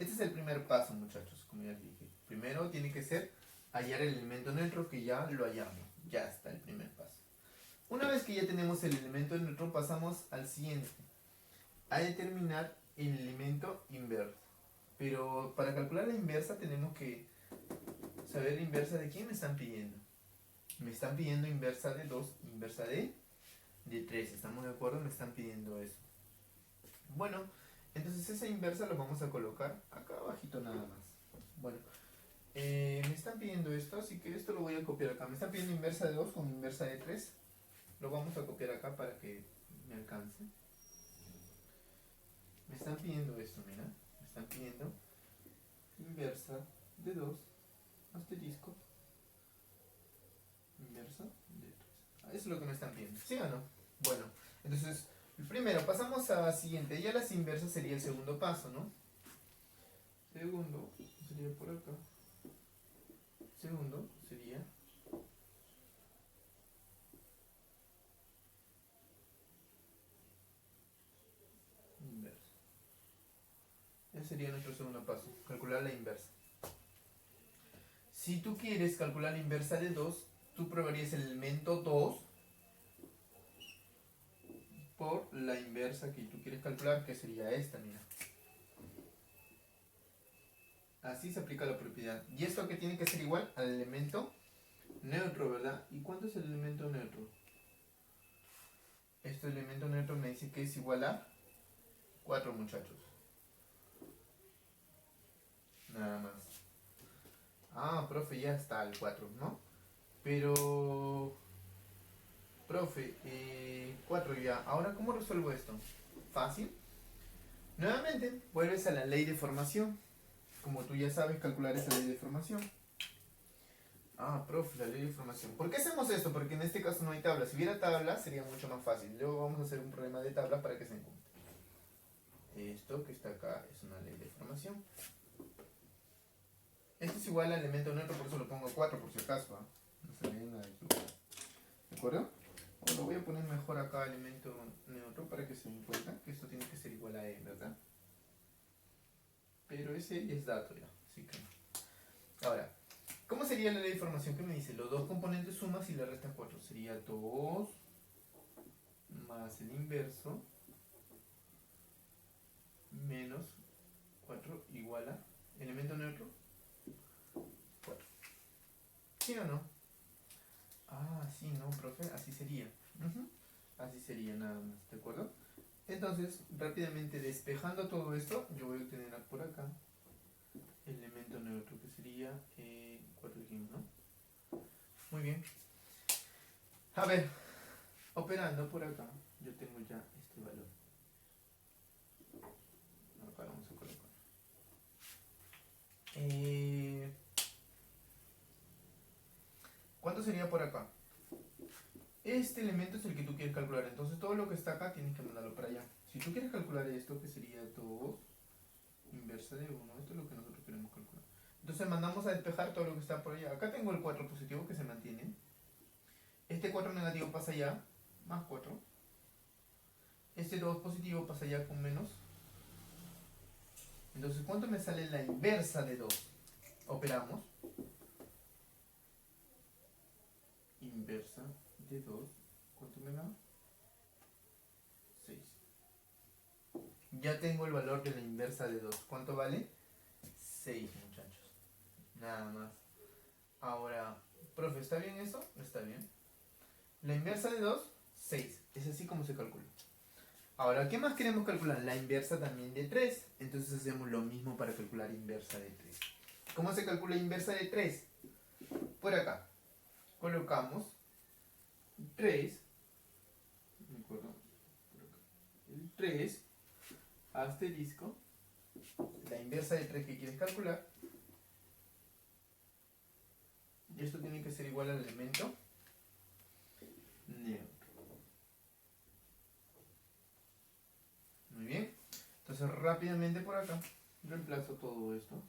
Este es el primer paso, muchachos, como ya les dije. Primero tiene que ser hallar el elemento neutro, que ya lo hallamos. Ya está el primer paso. Una vez que ya tenemos el elemento neutro, pasamos al siguiente. A determinar el elemento inverso. Pero para calcular la inversa tenemos que saber la inversa de quién me están pidiendo. Me están pidiendo inversa de 2, inversa de 3. ¿Estamos de acuerdo? Me están pidiendo eso. Bueno, entonces esa inversa la vamos a colocar acá abajito nada más. Bueno, me están pidiendo esto, así que esto lo voy a copiar acá. Me están pidiendo inversa de 2 con inversa de 3. Lo vamos a copiar acá para que me alcance. Me están pidiendo esto, mira. Me están pidiendo inversa de 2 asterisco inversa de 3. Eso es lo que me están pidiendo. ¿Sí o no? Bueno, entonces, primero pasamos a la siguiente. Ya las inversas sería el segundo paso, ¿no? Segundo sería por acá. Segundo sería inversa. Ese sería nuestro segundo paso, calcular la inversa. Si tú quieres calcular la inversa de 2, tú probarías el elemento 2 por la inversa que tú quieres calcular, que sería esta, mira. Así se aplica la propiedad. Y esto que tiene que ser igual al elemento neutro, ¿verdad? ¿Y cuánto es el elemento neutro? Este elemento neutro me dice que es igual a 4, muchachos. Nada más. Ah, profe, ya está el 4, ¿no? Pero... Profe, 4 ya. Ahora, ¿cómo resuelvo esto? Fácil. Nuevamente, vuelves a la ley de formación. Como tú ya sabes calcular esa ley de formación. Ah, profe, la ley de formación. ¿Por qué hacemos esto? Porque en este caso no hay tabla. Si hubiera tabla sería mucho más fácil. Luego vamos a hacer un problema de tabla para que se encuentre. Esto que está acá es una ley de formación. Esto es igual al elemento neutro, por eso lo pongo 4 por si acaso. ¿Ah? No se me nada ¿de acuerdo? O lo voy a poner mejor acá elemento neutro para que se den cuenta que esto tiene que ser igual a E, ¿verdad? Pero ese ya es dato ya, así que no. Ahora, ¿cómo sería la ley de formación? ¿Qué me dice? Los dos componentes sumas y le restas 4. Sería 2 más el inverso menos 4 igual a elemento neutro 4. ¿Sí o no? Ah, sí, no, profe, así sería. Así sería nada más, ¿de acuerdo? Entonces, rápidamente despejando todo esto, yo voy a obtener por acá el elemento neutro que sería 4 dijimos, ¿no? Muy bien. A ver, operando por acá, yo tengo ya este valor. Acá lo vamos a colocar. ¿Cuánto sería por acá? Este elemento es el que tú quieres calcular, entonces todo lo que está acá tienes que mandarlo para allá. Si tú quieres calcular esto, que sería 2 inversa de 1, esto es lo que nosotros queremos calcular. Entonces mandamos a despejar todo lo que está por allá. Acá tengo el 4 positivo que se mantiene. Este 4 negativo pasa allá, más 4. Este 2 positivo pasa allá con menos. Entonces, ¿cuánto me sale la inversa de 2? Operamos. Inversa de 2. ¿Cuánto me da? 6. Ya tengo el valor de la inversa de 2. ¿Cuánto vale? 6, muchachos. Nada más. Ahora, profe, ¿está bien eso? Está bien. La inversa de 2, 6. Es así como se calcula. Ahora, ¿qué más queremos calcular? La inversa también de 3. Entonces hacemos lo mismo para calcular inversa de 3. ¿Cómo se calcula inversa de 3? Por acá. Colocamos 3. ¿De acuerdo? El 3 asterisco. La inversa de 3 que quieres calcular. Y esto tiene que ser igual al elemento neutro. Muy bien. Entonces rápidamente por acá reemplazo todo esto.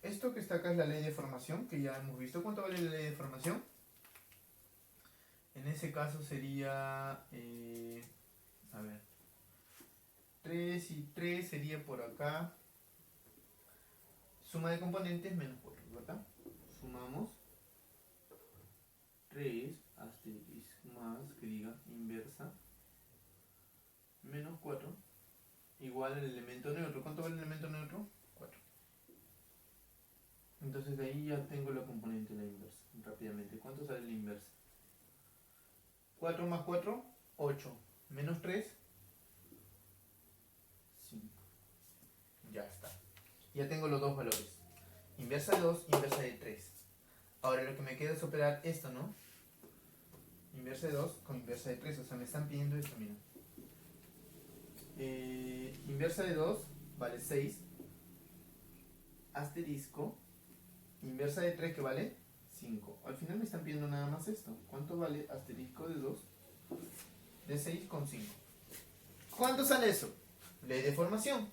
Esto que está acá es la ley de formación, que ya hemos visto. ¿Cuánto vale la ley de formación? En ese caso sería... a ver. 3 y 3 sería por acá. Suma de componentes menos 4, ¿verdad? Sumamos 3 asterisco más, que diga inversa, menos 4 igual al elemento neutro. ¿Cuánto vale el elemento neutro? 4. Entonces de ahí ya tengo la componente de la inversa. Rápidamente, ¿cuánto sale la inversa? 4 más 4, 8. Menos 3, 5. Ya está. Ya tengo los dos valores. Inversa de 2, inversa de 3. Ahora lo que me queda es operar esto, ¿no? Inversa de 2 con inversa de 3. O sea, me están pidiendo esto, mira. Inversa de 2 vale 6. Asterisco. Inversa de 3 que vale 5. Al final me están pidiendo nada más esto. ¿Cuánto vale asterisco de 2? De 6 con 5. ¿Cuánto sale eso? Ley de formación.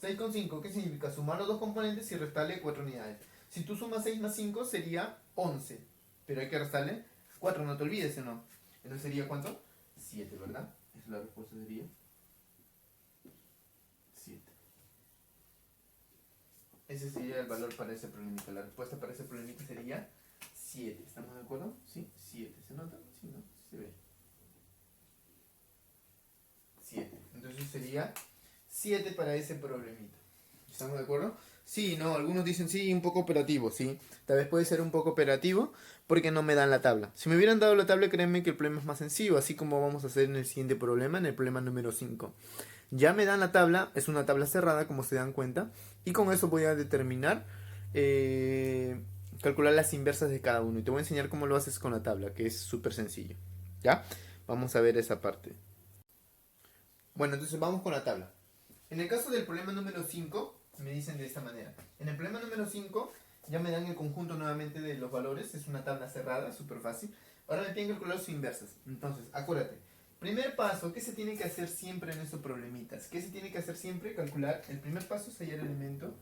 6 con 5, ¿qué significa? Sumar los dos componentes y restarle 4 unidades. Si tú sumas 6 más 5 sería 11. Pero hay que restarle 4, no te olvides, ¿no? Entonces sería ¿cuánto? 7, ¿verdad? Esa es la respuesta, sería 7. Ese sería el valor para ese problemita. La respuesta para ese problemita sería 7. ¿Estamos de acuerdo? Sí, 7. ¿Se nota? Sí, ¿no? Se ve. 7. Entonces sería 7 para ese problemita. ¿Estamos de acuerdo? Sí, no, algunos dicen sí, un poco operativo, sí. Tal vez puede ser un poco operativo porque no me dan la tabla. Si me hubieran dado la tabla, créanme que el problema es más sencillo, así como vamos a hacer en el siguiente problema, en el problema número 5. Ya me dan la tabla, es una tabla cerrada, como se dan cuenta, y con eso voy a determinar, calcular las inversas de cada uno. Y te voy a enseñar cómo lo haces con la tabla, que es súper sencillo. ¿Ya? Vamos a ver esa parte. Bueno, entonces vamos con la tabla. En el caso del problema número 5, me dicen de esta manera. En el problema número 5, ya me dan el conjunto nuevamente de los valores. Es una tabla cerrada, súper fácil. Ahora me piden calcular sus inversas. Entonces, acuérdate. Primer paso, ¿qué se tiene que hacer siempre en estos problemitas? ¿Qué se tiene que hacer siempre? Calcular. El primer paso es hallar el elemento.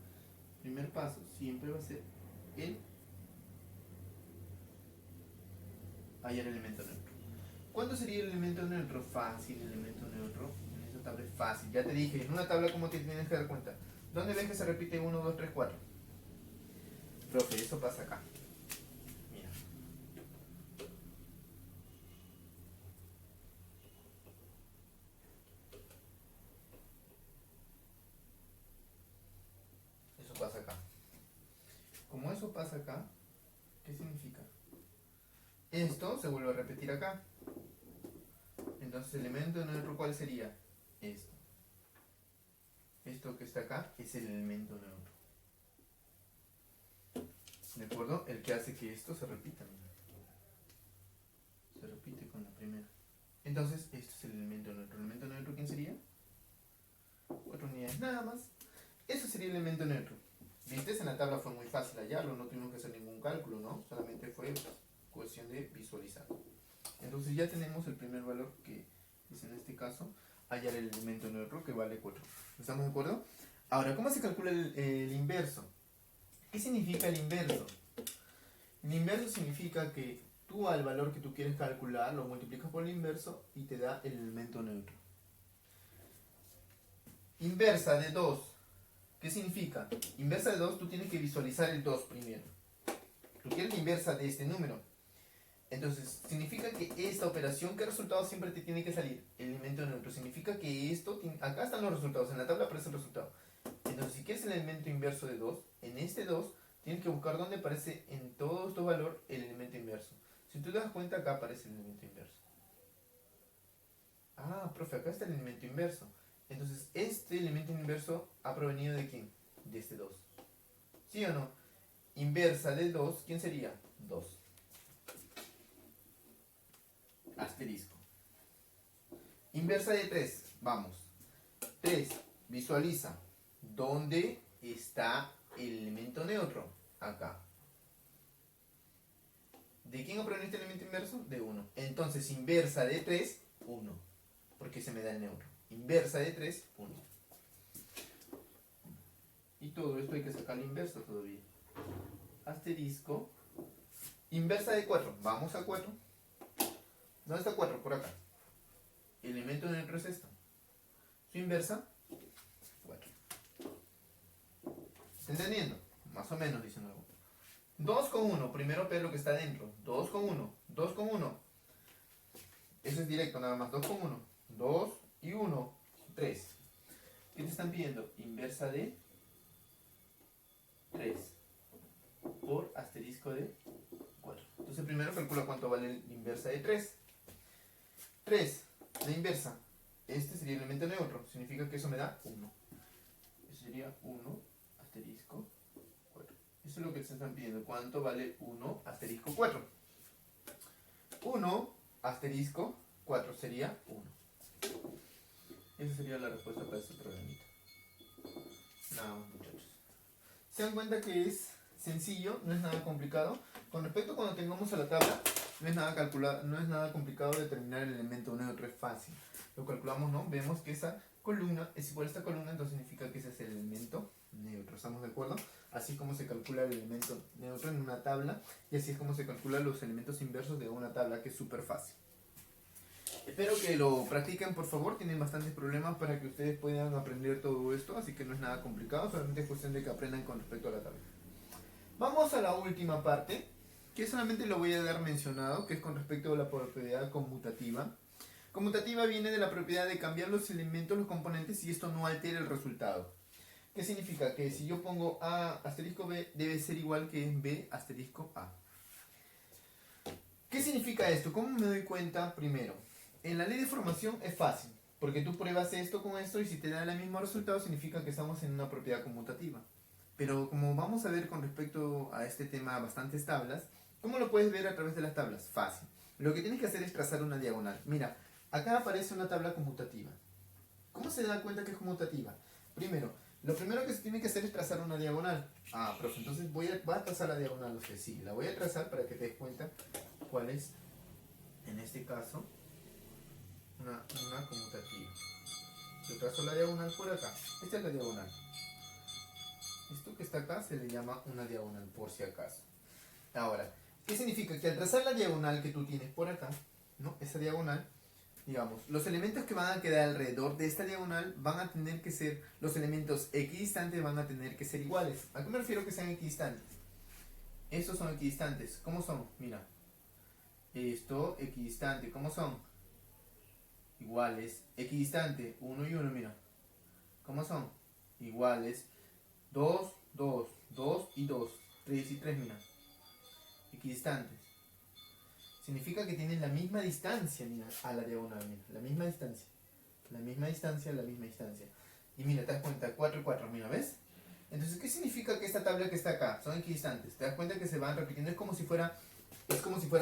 Primer paso siempre va a ser el hallar el elemento neutro. ¿Cuánto sería el elemento neutro? Fácil, el elemento neutro. En esta tabla es fácil. Ya te dije, en una tabla como te tienes que dar cuenta. ¿Dónde ves que se repite 1, 2, 3, 4? Profe, eso pasa acá. Mira. Eso pasa acá. Como eso pasa acá, ¿qué significa? Esto se vuelve a repetir acá. Entonces, el elemento neutro, ¿cuál sería? Esto. Esto que está acá es el elemento neutro. ¿De acuerdo? El que hace que esto se repita. Mira. Se repite con la primera. Entonces, esto es el elemento neutro. ¿El elemento neutro quién sería? 4 unidades nada más. Eso sería el elemento neutro. ¿Viste? En la tabla fue muy fácil hallarlo, no tuvimos que hacer ningún cálculo, ¿no? Solamente fue cuestión de visualizar. Entonces ya tenemos el primer valor, que es en este caso hallar el elemento neutro, que vale 4. ¿Estamos de acuerdo? Ahora, ¿cómo se calcula el inverso? ¿Qué significa el inverso? El inverso significa que tú al valor que tú quieres calcular lo multiplicas por el inverso y te da el elemento neutro. Inversa de 2. ¿Qué significa? Inversa de 2, tú tienes que visualizar el 2 primero. Tú quieres la inversa de este número. Entonces, significa que esta operación, ¿qué resultado siempre te tiene que salir? El elemento neutro. Significa que esto, acá están los resultados, en la tabla aparece el resultado. Entonces, si quieres el elemento inverso de 2, en este 2, tienes que buscar dónde aparece en todo este valor el elemento inverso. Si tú te das cuenta, acá aparece el elemento inverso. Ah, profe, acá está el elemento inverso. Entonces, este elemento inverso ha provenido ¿de quién? De este 2. ¿Sí o no? Inversa de 2, ¿quién sería? 2. Asterisco. Inversa de 3, vamos. 3, visualiza. ¿Dónde está el elemento neutro? Acá. ¿De quién ha provenido este elemento inverso? De 1. Entonces, inversa de 3, 1. Porque se me da el neutro. Inversa de 3, 1. Y todo esto hay que sacar la inversa todavía. Asterisco. Inversa de 4. Vamos a 4. ¿Dónde está 4? Por acá. El elemento neutro es esto. Su inversa, 4. ¿Está entendiendo? Más o menos, dicen algo. 2 con 1. Primero ve lo que está dentro. 2 con 1. 2 con 1. Eso es directo nada más. 2 con 1. 2 y 1. 3. ¿Qué te están pidiendo? Inversa de 3 por asterisco de 4. Entonces primero calcula cuánto vale la inversa de 3. 3, la inversa. Este sería el elemento neutro. Significa que eso me da 1. Eso sería 1 asterisco 4. Eso es lo que se están pidiendo. ¿Cuánto vale 1 asterisco 4? 1 asterisco 4 sería 1. Esa sería la respuesta para este problemita. Nada más, muchachos. Se dan cuenta que es sencillo, no es nada complicado. Con respecto a cuando tengamos a la tabla, no es nada complicado determinar el elemento neutro, es fácil. Lo calculamos, ¿no? Vemos que esa columna es igual a esta columna, entonces significa que ese es el elemento neutro. ¿Estamos de acuerdo? Así es como se calcula el elemento neutro en una tabla, y así es como se calculan los elementos inversos de una tabla, que es súper fácil. Espero que lo practiquen, por favor. Tienen bastantes problemas para que ustedes puedan aprender todo esto, así que no es nada complicado, solamente es cuestión de que aprendan con respecto a la tabla. Vamos a la última parte, que solamente lo voy a dar mencionado, que es con respecto a la propiedad conmutativa. Conmutativa viene de la propiedad de cambiar los elementos, los componentes, y esto no altera el resultado. ¿Qué significa? Que si yo pongo A asterisco B, debe ser igual que B asterisco A. ¿Qué significa esto? ¿Cómo me doy cuenta? Primero, en la ley de formación es fácil, porque tú pruebas esto con esto y si te da el mismo resultado significa que estamos en una propiedad conmutativa. Pero como vamos a ver con respecto a este tema bastantes tablas, ¿cómo lo puedes ver a través de las tablas? Fácil. Lo que tienes que hacer es trazar una diagonal. Mira, acá aparece una tabla conmutativa. ¿Cómo se da cuenta que es conmutativa? Primero, lo primero que se tiene que hacer es trazar una diagonal. Ah, profe, entonces voy a trazar la diagonal. O sea, sí, la voy a trazar para que te des cuenta cuál es, en este caso, una conmutativa. Yo trazo la diagonal por acá. Esta es la diagonal. Esto que está acá se le llama una diagonal, por si acaso. Ahora, ¿qué significa? Que al trazar la diagonal que tú tienes por acá, ¿no? Esa diagonal, digamos, los elementos que van a quedar alrededor de esta diagonal van a tener que ser, los elementos equidistantes van a tener que ser iguales. ¿A qué me refiero que sean equidistantes? Estos son equidistantes. ¿Cómo son? Mira. Esto, equidistante. ¿Cómo son? Iguales. Equidistante. 1 y 1, mira. ¿Cómo son? Iguales. 2, 2, 2 y 2. 3 y 3, mira. Equidistantes. Significa que tienen la misma distancia, mira, a la diagonal, mira. La misma distancia. La misma distancia, la misma distancia. Y mira, te das cuenta, 4 y 4, mira, ¿ves? Entonces, ¿qué significa que esta tabla que está acá son equidistantes? Te das cuenta que se van repitiendo, es como si fuera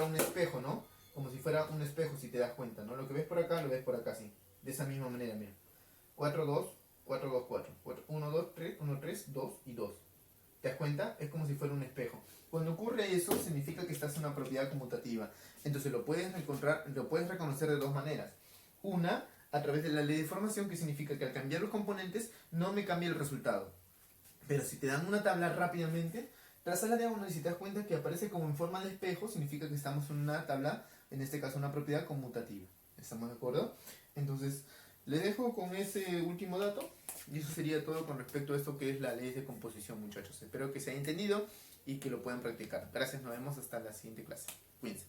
un espejo, ¿no? Como si fuera un espejo, si te das cuenta, ¿no? Lo que ves por acá, lo ves por acá, sí. De esa misma manera, mira. 4, 2, 4, 2, 4. 1, 2, 3, 1, 3, 2 y 2. ¿Te das cuenta? Es como si fuera un espejo. Cuando ocurre eso, significa que estás en una propiedad conmutativa. Entonces lo puedes reconocer de dos maneras. Una, a través de la ley de formación, que significa que al cambiar los componentes, no me cambia el resultado. Pero si te dan una tabla rápidamente, trazas la diagonal y si te das cuenta que aparece como en forma de espejo, significa que estamos en una tabla, en este caso una propiedad conmutativa. ¿Estamos de acuerdo? Entonces, les dejo con ese último dato y eso sería todo con respecto a esto que es la ley de composición, muchachos. Espero que se haya entendido y que lo puedan practicar. Gracias, nos vemos hasta la siguiente clase. Cuídense.